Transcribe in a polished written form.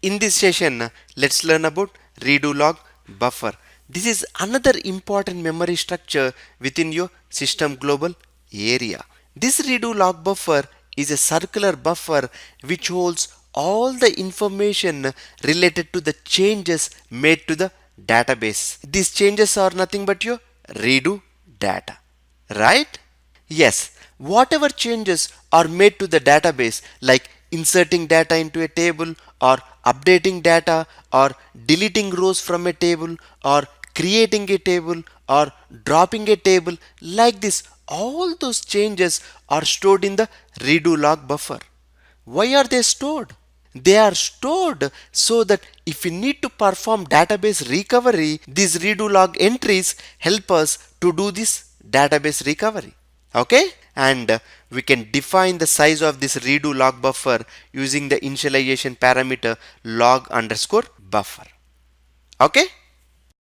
In this session, let's learn about redo log buffer. This is another important memory structure within your system global area. This redo log buffer is a circular buffer which holds all the information related to the changes made to the database. These changes are nothing but your redo data, right? Yes, whatever changes are made to the database, like inserting data into a table, or updating data, or deleting rows from a table, or creating a table, or dropping a table, like this, all those changes are stored in the redo log buffer. Why are they stored? They are stored so that if we need to perform database recovery, these redo log entries help us to do this database recovery. Okay? And we can define the size of this redo log buffer using the initialization parameter log underscore buffer. Okay?